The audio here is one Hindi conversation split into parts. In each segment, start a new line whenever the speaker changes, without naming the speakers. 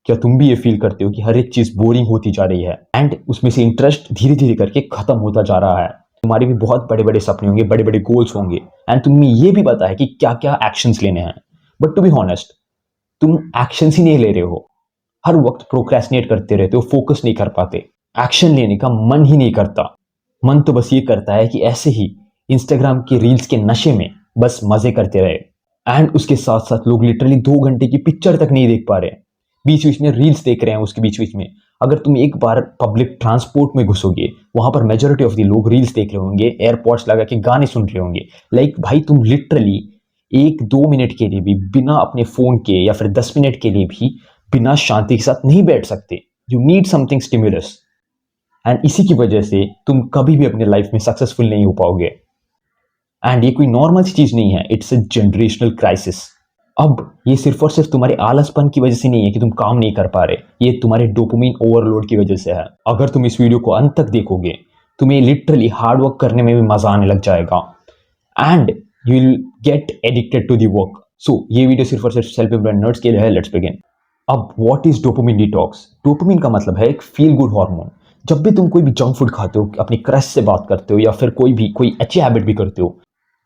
क्या तुम भी ये फील करते हो कि हर एक चीज बोरिंग होती जा रही है एंड उसमें से इंटरेस्ट धीरे धीरे करके खत्म होता जा रहा है? तुम्हारे भी बहुत बड़े बड़े सपने होंगे, बड़े बड़े गोल्स होंगे एंड तुम्हें ये भी पता है कि क्या क्या एक्शंस लेने हैं, बट टू बी हॉनेस्ट तुम एक्शंस ही नहीं ले रहे हो। हर वक्त प्रोक्रेस्टिनेट करते रहते हो, फोकस नहीं कर पाते, एक्शन लेने का मन ही नहीं करता। मन तो बस ये करता है कि ऐसे ही इंस्टाग्राम के रील्स के नशे में बस मजे करते रहे एंड उसके साथ साथ लोग लिटरली 2 घंटे की पिक्चर तक नहीं देख पा रहे, बीच बीच में रील्स देख रहे हैं उसके बीच बीच में। अगर तुम एक बार पब्लिक ट्रांसपोर्ट में घुसोगे, वहां पर मेजोरिटी ऑफ द लोग रील्स देख रहे होंगे, एयरपॉड्स लगा के गाने सुन रहे होंगे। लाइक भाई तुम लिटरली 1-2 मिनट के लिए भी बिना अपने फोन के या फिर 10 मिनट के लिए भी बिना शांति के साथ नहीं बैठ सकते। You need something stimulus and इसी की वजह से तुम कभी भी अपने लाइफ में सक्सेसफुल नहीं हो पाओगे। एंड ये कोई नॉर्मल सी चीज नहीं है, इट्स अ जनरेशनल क्राइसिस। अब ये सिर्फ और सिर्फ तुम्हारे आलसपन की वजह से नहीं है कि तुम काम नहीं कर पा रहे, ये तुम्हारे डोपामिन ओवरलोड की वजह से है। अगर तुम इस वीडियो को अंत तक देखोगे, तुम्हें लिटरली हार्ड वर्क करने में भी मजा आने लग जाएगा and you will get addicted to the work. So ये वीडियो सिर्फ और सिर्फ सेल्फ इम्प्रूवमेंट नर्ड्स के लिए है। Let's begin. अब what is dopamine detox? Dopamine का मतलब है एक फील गुड हार्मोन। जब भी तुम कोई भी जंक फूड खाते हो, अपनी क्रश से बात करते हो या फिर कोई अच्छी हैबिट भी करते हो,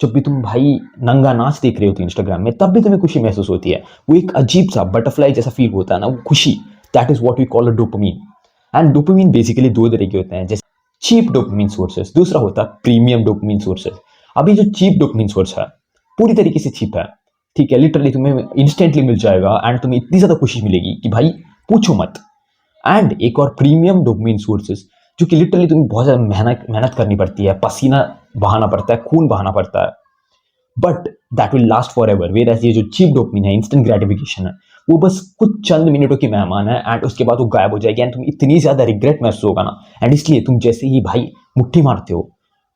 जब भी तुम भाई नंगा नाच देख रहे होते हो इंस्टाग्राम में, तब भी तुम्हें खुशी महसूस होती है। वो एक अजीब सा बटरफ्लाई जैसा फील होता है ना, वो खुशी, that is what we call a dopamine. And dopamine basically दो तरह के होते हैं, जैसे चीप डोपामिन सोर्सेस, दूसरा होता है प्रीमियम डोपामिन सोर्सेस। अभी जो चीप डोपामिन सोर्स है पूरी तरीके से चीप है, ठीक है, लिटरली तुम्हें इंस्टेंटली मिल जाएगा एंड तुम्हें इतनी ज्यादा खुशी मिलेगी कि भाई पूछो मत। एंड एक और प्रीमियम डोपामिन सोर्सेस, जो कि लिटरली तुम्हें बहुत ज्यादा मेहनत मेहनत करनी पड़ती है, पसीना बहाना पड़ता है, खून बहाना पड़ता है, but that will last forever. Where ये जो चीप डोपामिन है, इंस्टेंट ग्रेटिफिकेशन है, वो बस कुछ चंद मिनटों की मेहमान है एंड उसके बाद वो गायब हो जाएगी एंड तुम्हें इतनी ज्यादा रिग्रेट महसूस होगा ना। एंड इसलिए तुम जैसे ही भाई मुट्ठी मारते हो,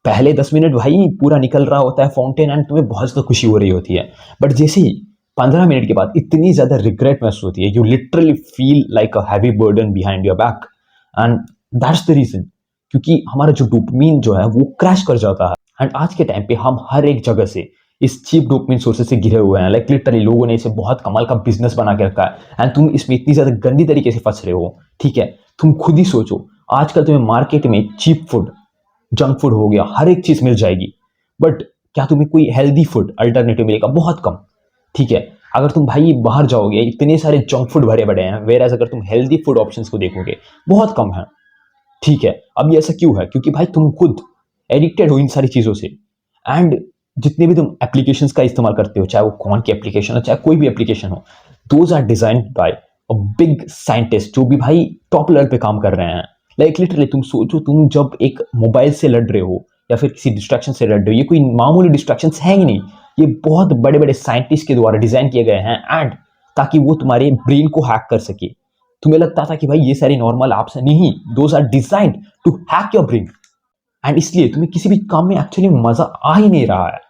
पहले 10 मिनट भाई पूरा निकल रहा होता है फाउंटेन एंड तुम्हें बहुत ज्यादा खुशी हो रही होती है, बट जैसे ही 15 मिनट के बाद इतनी ज्यादा रिग्रेट महसूस होती है, you literally feel like a heavy burden behind your back and that's the reason, क्योंकि हमारा जो डोपामिन जो है वो क्रैश कर जाता है। एंड आज के टाइम पे हम हर एक जगह से इस चीप डोपामिन सोर्सेज से घिरे हुए हैं। लाइक लिटरली लोगों ने इसे बहुत कमाल का बिजनेस बना के रखा है एंड तुम इसमें इतनी ज्यादा गंदी तरीके से फंस रहे हो, ठीक है। तुम खुद ही सोचो, आजकल तुम्हें मार्केट में चीप फूड, जंक फूड हो गया, हर एक चीज मिल जाएगी, बट क्या तुम्हें कोई हेल्दी फूड अल्टरनेटिव मिलेगा? बहुत कम, ठीक है। अगर तुम भाई बाहर जाओगे, इतने सारे जंक फूड भरे पड़े हैं, वेयर एज अगर तुम हेल्दी फूड ऑप्शंस को देखोगे, बहुत कम है, ठीक है। अब ये ऐसा क्यों है? क्योंकि भाई तुम खुद एडिक्टेड हो इन सारी चीजों से एंड जितने भी तुम एप्लीकेशंस का इस्तेमाल करते हो, चाहे वो कौन की एप्लीकेशन हो, चाहे कोई भी एप्लीकेशन हो, those are designed by a big scientist जो भी भाई टॉप लेवल पे काम कर रहे हैं। लाइक लिटरली तुम सोचो, तुम जब एक मोबाइल से लड़ रहे हो या फिर किसी डिस्ट्रैक्शन से लड़ रहे हो, ये कोई मामूली डिस्ट्रैक्शन है ही नहीं, ये बहुत बड़े बड़े साइंटिस्ट के द्वारा डिजाइन किए गए हैं एंड ताकि वो तुम्हारे ब्रेन को हैक कर सके। तुम्हें लगता था कि भाई ये सारी नॉर्मल ऐप्स हैं, नहीं, those are designed to hack your brain and इसलिए तुम्हें किसी भी काम में एक्चुअली मजा आ ही नहीं रहा है।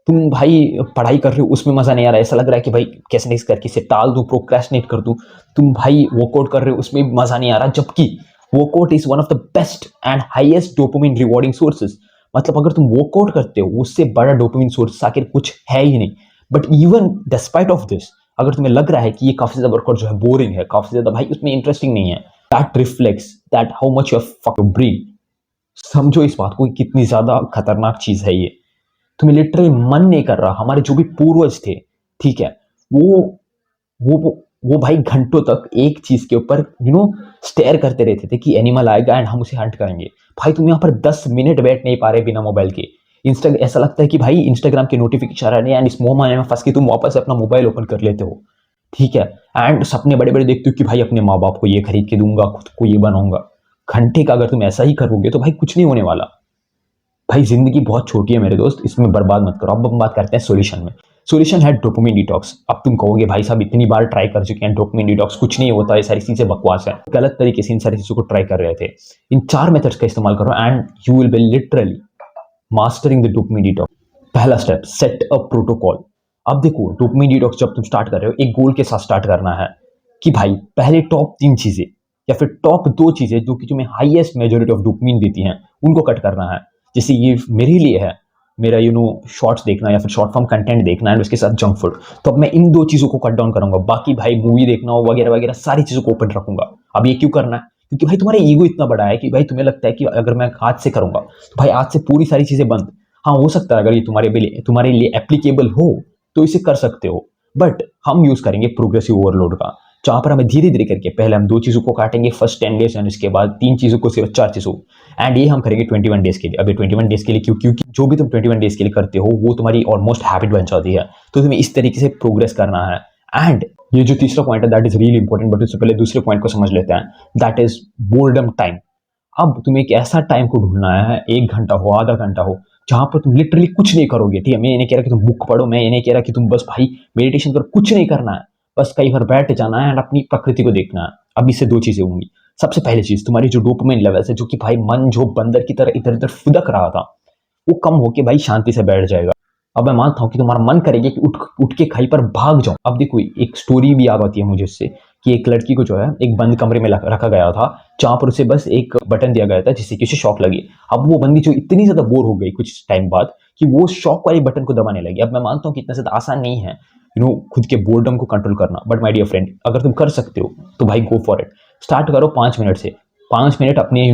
तुम भाई पढ़ाई कर रहे हो, उसमें मजा नहीं आ रहा है, ऐसा लग रहा है कि भाई कैसे नहीं करके इसे टाल दूं, प्रोक्रेस्टिनेट कर दूं। तुम भाई वर्कआउट कर रहे हो, उसमें मजा नहीं आ रहा, जबकि workout is one of the best and highest dopamine rewarding sources. मतलब अगर तुम वर्कआउट करते हो, उससे बड़ा डोपामिन सोर्स आखिर कुछ है ही नहीं। But even despite of this, अगर तुम्हें लग रहा है कि ये काफी ज्यादा वर्कआउट जो है बोरिंग है, काफी ज्यादा भाई उसमें इंटरेस्टिंग नहीं है, that reflects that how much your fuck brain. समझो इस बात को, कितनी ज्यादा खतरनाक चीज है ये। तुम्हें लिटरली मन नहीं कर रहा। हमारे जो भी पूर्वज थे, ठीक है, वो वो भाई घंटों तक एक चीज के ऊपर स्टेयर करते रहते थे कि एनिमल आएगा एंड हम उसे हंट करेंगे। भाई तुम यहाँ पर 10 मिनट बैठ नहीं पा रहे बिना मोबाइल के। ऐसा लगता है कि भाई इंस्टाग्राम के नोटिफिकेशन आ रहे हैं एंड इस मोह माया में फंस के तुम वापस अपना मोबाइल ओपन कर लेते हो, ठीक है। एंड सपने बड़े बड़े देखते हो कि भाई अपने माँ बाप को ये खरीद के दूंगा, खुद को ये बनाऊंगा। घंटे का अगर तुम ऐसा ही करोगे तो भाई कुछ नहीं होने वाला। भाई जिंदगी बहुत छोटी है मेरे दोस्त, इसमें बर्बाद मत करो। अब हम बात करते हैं सॉल्यूशन में। सॉल्यूशन है डोपामिन डिटॉक्स। अब तुम कहोगे भाई साहब इतनी बार ट्राई कर चुके हैं डोपामिन डिटॉक्स, कुछ नहीं होता, ये सारी चीजें बकवास है। गलत तरीके से इन सारी चीजों को ट्राई कर रहे थे। इन 4 मेथड्स का इस्तेमाल करो and you will be literally mastering the dopamine detox. पहला स्टेप, सेट अ प्रोटोकॉल। अब देखो, डोपामिन डिटॉक्स जब तुम स्टार्ट कर रहे हो, एक गोल के साथ स्टार्ट करना है कि भाई पहले टॉप 3 चीजें या फिर टॉप 2 चीजें जो कि तुम्हें हाईएस्ट मेजॉरिटी ऑफ डोपामिन देती हैं, उनको कट करना है। जैसे ये मेरे लिए है, मेरा शॉर्ट्स देखना या फिर शॉर्ट फॉर्म कंटेंट देखना एंड उसके साथ जंक फूड। तो अब मैं इन 2 चीज़ों को कट डाउन करूँगा। बाकी भाई मूवी देखना हो वगैरह वगैरह सारी चीज़ों को ओपन रखूँगा। अब ये क्यों करना है? क्योंकि भाई तुम्हारा ईगो इतना बड़ा है कि भाई तुम्हें लगता है कि अगर मैं आज से करूँगा तो भाई आज से पूरी सारी चीज़ें बंद। हाँ, हो सकता है अगर ये तुम्हारे लिए एप्लीकेबल हो तो इसे कर सकते हो। बट हम यूज़ करेंगे प्रोग्रेसिव ओवरलोड का, जहाँ पर हमें धीरे-धीरे करके पहले हम 2 चीज़ों को काटेंगे फर्स्ट 10 डेज़ एंड उसके बाद 3 चीज़ों को सिर्फ 4 चीज़ों एंड ये हम करेंगे 21 डेज़ के लिए। अब ये 21 डेज़ के लिए क्यों? क्योंकि जो भी तुम 21 डेज़ के लिए करते हो वो तुम्हारी ऑलमोस्ट हैबिट बन जाती है। तो तुम्हें इस तरीके से प्रोग्रेस करना है। एंड ये जो तीसरा पॉइंट है that is really important, but उससे पहले दूसरे पॉइंट को समझ लेते हैं, दैट इज़ बोर्डम टाइम। अब तुम्हें एक ऐसा टाइम को ढूंढना है, 1 घंटा हो, आधा घंटा हो, जहां पर तुम लिटरली कुछ नहीं करोगे। ठीक है, मैं ये नहीं कह रहा कि तुम बुक पढ़ो, मैं ये नहीं कह रहा कि तुम बस भाई मेडिटेशन करो, कुछ नहीं करना है। बस कहीं पर बैठ जाना है और अपनी प्रकृति को देखना है। अब इससे 2 चीजें होंगी। सबसे पहली चीज, तुम्हारी जो डोपामाइन लेवल्स है, जो कि भाई मन जो बंदर की तरह इधर उधर फुदक रहा था, वो कम होके भाई शांति से बैठ जाएगा। अब मैं मानता हूँ कि तुम्हारा मन करेगा कि उठ उठ के कहीं पर भाग जाओ। अब देखो, एक स्टोरी भी याद आती है मुझे इससे, कि एक लड़की को जो है एक बंद कमरे में रखा गया था, जहां पर उसे बस एक बटन दिया गया था जिससे कि उसे शॉक लगी। अब वो बंदी जो इतनी ज्यादा बोर हो गई कुछ टाइम बाद कि वो शॉक वाले बटन को दबाने लगी। अब मैं मानता हूँ कि इतना ज्यादा आसान नहीं है खुद के बोर्डम को कंट्रोल करना, बट माय डियर फ्रेंड, अगर तुम कर सकते हो तो भाई गो फॉर इट। स्टार्ट करो 5 मिनट से। 5 मिनट अपने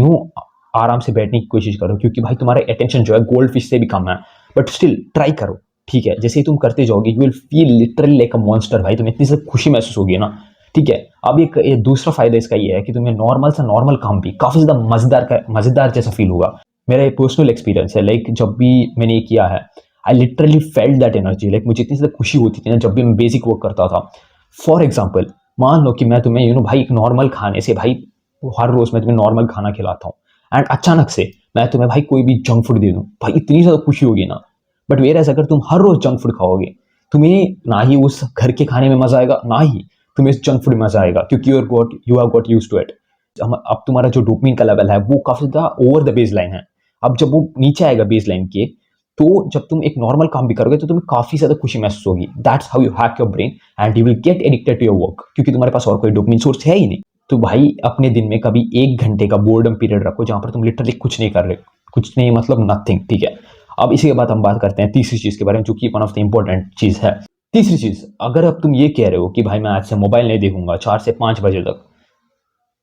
आराम से बैठने की कोशिश करो, क्योंकि भाई तुम्हारा अटेंशन जो है गोल्ड फिश से भी कम है, बट स्टिल ट्राई करो। ठीक है, जैसे ही तुम करते जाओगे you will feel literally like a monster. भाई तुम्हें इतनी सी खुशी महसूस होगी ना। ठीक है, अब एक दूसरा फायदा इसका ये है कि तुम्हें नॉर्मल से नॉर्मल काम भी काफी ज्यादा मजेदार जैसा फील होगा। मेरा ये पर्सनल एक्सपीरियंस है, लाइक जब भी मैंने ये किया है, I literally felt that energy. Like मुझे इतनी ज्यादा खुशी होती थी ना जब भी मैं बेसिक वर्क करता था। फॉर एग्जाम्पल, मान लो कि मैं तुम्हें भाई एक नॉर्मल खाने से भाई हर रोज मैं तुम्हें नॉर्मल खाना खिलाता हूँ एंड अचानक से मैं तुम्हें भाई कोई भी जंक फूड दे दूं, भाई इतनी ज्यादा खुशी होगी ना। बट वेर एज अगर तुम हर रोज जंक फूड खाओगे, तुम्हें ना ही उस घर के खाने में मजा आएगा, ना ही तुम्हें इस जंक फूड में मजा आएगा, क्योंकि you have got used to it. अब तुम्हारा जो डोपामिन का लेवल है वो काफी ज्यादा ओवर द बेस लाइन है। अब जब वो नीचे आएगा बेस लाइन के, तो जब तुम एक नॉर्मल काम भी करोगे तो तुम्हें काफी ज्यादा खुशी महसूस होगी। That's how you hack your brain and you will get addicted to your work, क्योंकि तुम्हारे पास और कोई डोपामिन सोर्स है ही नहीं। तो भाई अपने दिन में कभी 1 घंटे का बोर्डम पीरियड रखो, जहां पर तुम लिटरली कुछ नहीं कर रहे, कुछ नहीं मतलब नथिंग। ठीक है, अब इसी के बाद हम बात करते हैं तीसरी चीज के बारे में, जो कि वन ऑफ द इंपॉर्टेंट चीज है। तीसरी चीज, अगर अब तुम ये कह रहे हो कि भाई मैं आज से मोबाइल नहीं देखूंगा 4 से 5 बजे तक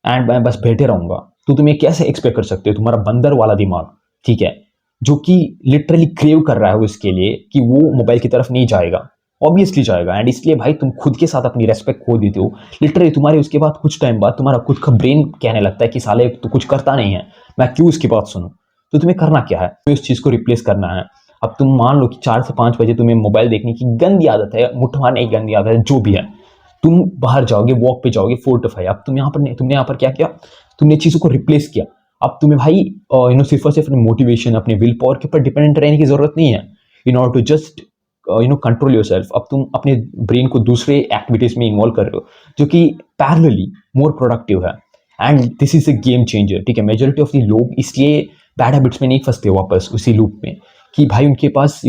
एंड मैं बस बैठे रहूंगा, तो तुम ये कैसे एक्सपेक्ट कर सकते हो? तुम्हारा बंदर वाला दिमाग, ठीक है, जो कि लिटरली क्रेव कर रहा है उसके लिए कि वो मोबाइल की तरफ नहीं जाएगा, ऑब्वियसली जाएगा। एंड इसलिए भाई तुम खुद के साथ अपनी रेस्पेक्ट खो देते हो। लिटरली तुम्हारे उसके बाद कुछ टाइम बाद तुम्हारा खुद का ब्रेन कहने लगता है कि साले तो कुछ करता नहीं है, मैं क्यों उसकी बात सुनूं। तो तुम्हें करना क्या है? तुम्हें उस चीज को रिप्लेस करना है। अब तुम मान लो कि 4 से 5 बजे तुम्हें मोबाइल देखने की गंदी आदत है, मुट्ठ मारने की गंदी आदत है, जो भी है, तुम बाहर जाओगे, वॉक पे जाओगे 4 to 5। अब तुमने यहाँ पर क्या किया? तुमने चीजों को रिप्लेस किया। अब तुम्हें भाई सिर्फ और सिर्फ अपने मोटिवेशन, अपने विल पावर के ऊपर डिपेंडेंट रहने की जरूरत नहीं है in order to just control yourself. अब तुम अपने ब्रेन को दूसरे एक्टिविटीज में इन्वॉल्व कर रहे हो, जो कि पैरेलली मोर प्रोडक्टिव है। And this is a game changer. ठीक है, मेजोरिटी ऑफ द लोग इसलिए बैड हैबिट्स में नहीं फंसते वापस उसी लूप में, कि भाई उनके पास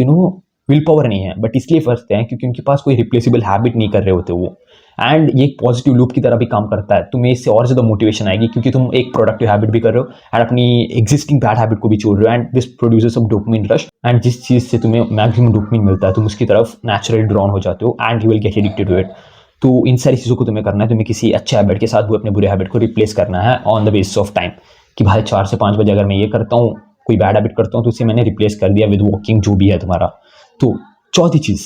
विल पावर नहीं है, बट इसलिए फंसते हैं क्योंकि उनके पास कोई रिप्लेसेबल हैबिट नहीं कर रहे होते वो। एंड ये एक पॉजिटिव लूप की तरह भी काम करता है। तुम्हें इससे और ज्यादा मोटिवेशन आएगी, क्योंकि तुम एक प्रोडक्टिव हैबिट भी कर रहे हो एंड अपनी एग्जिस्टिंग बैड हैबिट को भी छोड़ रहे हो। And this produces of dopamine rush, and जिस चीज से तुम्हें मैक्सिमम डोपामिन मिलता है तुम उसकी तरफ नेचुरली ड्रॉन हो जाते हो and you will get addicted to it. तो इन सारी चीज़ों को तुम्हें करना है। तुम्हें किसी अच्छे हैबिट के साथ वो अपने बुरे हैबिट को रिप्लेस करना है on the basis of time, कि भाई 4 से 5 बजे अगर मैं ये करता हूँ, कोई बैड हैबिट करता हूँ, तो उसे मैंने रिप्लेस कर दिया विद वॉकिंग, जो भी है तुम्हारा। तो चौथी चीज,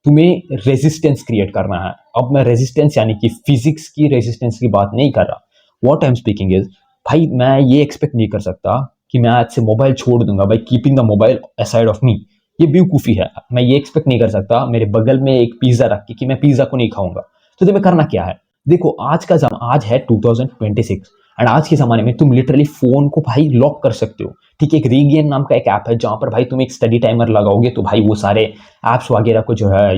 तुम्हें रेजिस्टेंस क्रिएट करना है। अब मैं रेजिस्टेंस यानी कि फिजिक्स की रेजिस्टेंस की बात नहीं कर रहा। What I am speaking is, भाई मैं ये एक्सपेक्ट नहीं कर सकता कि मैं आज से मोबाइल छोड़ दूंगा by keeping the mobile aside of me. ये बेवकूफ़ी है। मैं ये एक्सपेक्ट नहीं कर सकता मेरे बगल में एक पिज्जा रख के कि मैं पिज्जा को नहीं खाऊंगा। तो तुम्हें करना क्या है? देखो, आज है 2026 एंड आज के ज़माने में तुम लिटरली फ़ोन को भाई लॉक कर सकते हो। ठीक है, एक रीगेन नाम का एक ऐप है, जहाँ पर भाई तुम एक स्टडी टाइमर लगाओगे तो भाई वो सारे ऐप्स वगैरह को जो है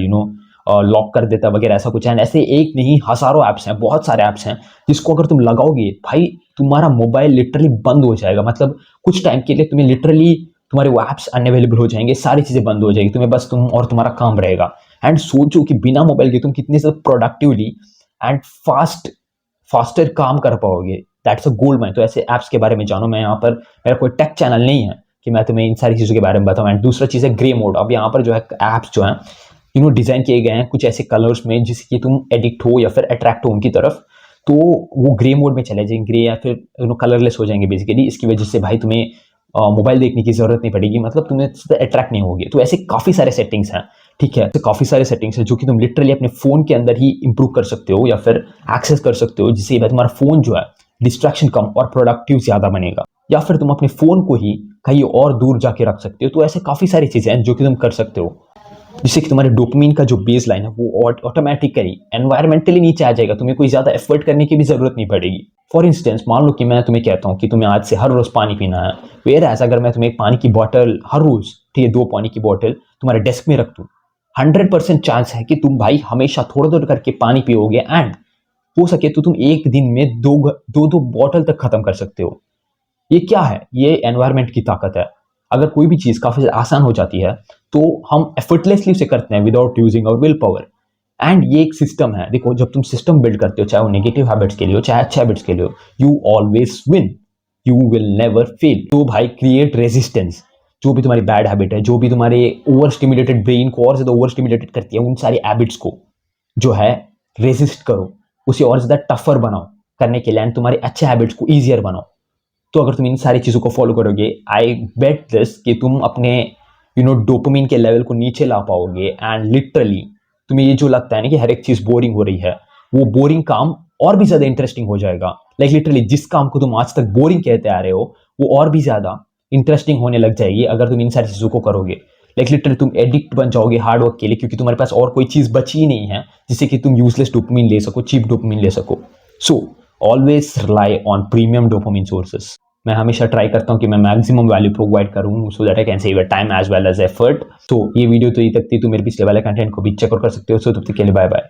लॉक कर देता वगैरह, ऐसा कुछ है। ऐसे एक नहीं हज़ारों ऐप्स हैं, बहुत सारे ऐप्स हैं, जिसको अगर तुम लगाओगे भाई तुम्हारा मोबाइल लिटरली बंद हो जाएगा। मतलब कुछ टाइम के लिए तुम्हें लिटरली तुम्हारे वो ऐप्स अनअवेलेबल हो जाएंगे, सारी चीज़ें बंद हो जाएगी, तुम्हें बस तुम और तुम्हारा काम रहेगा। एंड सोचो कि बिना मोबाइल के तुम कितने से प्रोडक्टिवली एंड फास्टर काम कर पाओगे। That's a gold mine. तो ऐसे ऐप्स के बारे में जानो। मैं यहाँ पर, मेरा कोई टेक चैनल नहीं है कि मैं तुम्हें इन सारी चीज़ों के बारे में बताऊँ। एंड दूसरा चीज़ है ग्रे मोड। अब यहाँ पर जो है ऐप्स जो हैं डिज़ाइन किए गए हैं कुछ ऐसे कलर्स में जिससे कि तुम एडिक्ट हो या फिर अट्रैक्ट हो उनकी तरफ, तो वो ग्रे मोड में चले जाएंगे, ग्रे या फिर कलरलेस हो जाएंगे बेसिकली। इसकी वजह से भाई तुम्हें मोबाइल देखने की जरूरत नहीं पड़ेगी, मतलब तुम्हें अट्रैक्ट नहीं होगी। तो ऐसे काफ़ी सारे सेटिंग्स हैं, ठीक है, तो काफ़ी सारे सेटिंग्स हैं जो कि तुम लिटरली अपने फ़ोन के अंदर ही इंप्रूव कर सकते हो या फिर एक्सेस कर सकते हो, जिससे तुम्हारा फ़ोन जो है डिस्ट्रैक्शन कम और प्रोडक्टिव ज़्यादा बनेगा। या फिर तुम अपने फ़ोन को ही कहीं और दूर जाके रख सकते हो। तो ऐसे काफ़ी सारी चीज़ें हैं जो कि तुम कर सकते हो, जिससे कि तुम्हारे डोपामिन का जो बेस लाइन है वो ऑटोमेटिकली एनवायरमेंटली नीचे आ जाएगा। तुम्हें कोई ज़्यादा एफर्ट करने की भी ज़रूरत नहीं पड़ेगी। फॉर इंस्टेंस मान लो कि मैं तुम्हें कहता हूँ कि तुम्हें आज से हर रोज़ पानी पीना है, वेयर एज अगर मैं तुम्हें एक पानी की बॉटल हर रोज़, ठीक है, 2 पानी की बॉटल तुम्हारे डेस्क में रख दूँ, 100% चांस है कि तुम भाई हमेशा थोड़ा थोड़ा करके पानी पियोगे। एंड हो सके तो तुम एक दिन में दो बॉटल तक खत्म कर सकते हो। ये क्या है? ये एनवायरनमेंट की ताकत है। अगर कोई भी चीज़ काफ़ी आसान हो जाती है तो हम एफर्टलेसली उसे करते हैं without using our willpower. And ये एक सिस्टम है। देखो, जब तुम सिस्टम बिल्ड करते हो, चाहे वो नेगेटिव हैबिट्स के लिए हो चाहे अच्छे हैबिट्स के लिए हो, you always win, you will never fail. तो भाई क्रिएट रेजिस्टेंस। जो भी तुम्हारी बैड हैबिट है, जो भी तुम्हारे ओवर स्टिमुलेटेड ब्रेन को और ज़्यादा ओवर स्टिमुलेटेड करती है, उन सारी हैबिट्स को जो है रेजिस्ट करो, उसे और ज़्यादा टफर बनाओ करने के लिए, एंड तुम्हारे अच्छे हैबिट्स को ईजियर बनाओ। तो अगर तुम इन सारी चीज़ों को फॉलो करोगे, आई बेट दिस कि तुम अपने डोपामिन के लेवल को नीचे ला पाओगे। एंड लिटरली तुम्हें ये जो लगता है ना कि हर एक चीज़ बोरिंग हो रही है, वो बोरिंग काम और भी ज़्यादा इंटरेस्टिंग हो जाएगा। लाइक लिटरली जिस काम को तुम आज तक बोरिंग कहते आ रहे हो, वो और भी ज़्यादा इंटरेस्टिंग होने लग जाएगी अगर तुम इन सारी चीज़ों को करोगे। लाइक लिटरली तुम एडिक्ट बन जाओगे हार्ड वर्क के लिए, क्योंकि तुम्हारे पास और कोई चीज़ बची ही नहीं है जिससे कि तुम यूजलेस डोपामिन ले सको, चीप डोपामिन ले सको। So always rely on premium dopamine sources. मैं हमेशा ट्राई करता हूँ कि मैं मैक्सिमम वैल्यू प्रोवाइड करूँ, so that I can save time as well as effort. तो ये वीडियो तो ये तक थी, तो मेरे पिछले वाले कंटेंट को भी चेक आउट कर सकते हो। सो तब तक के लिए बाय बाय।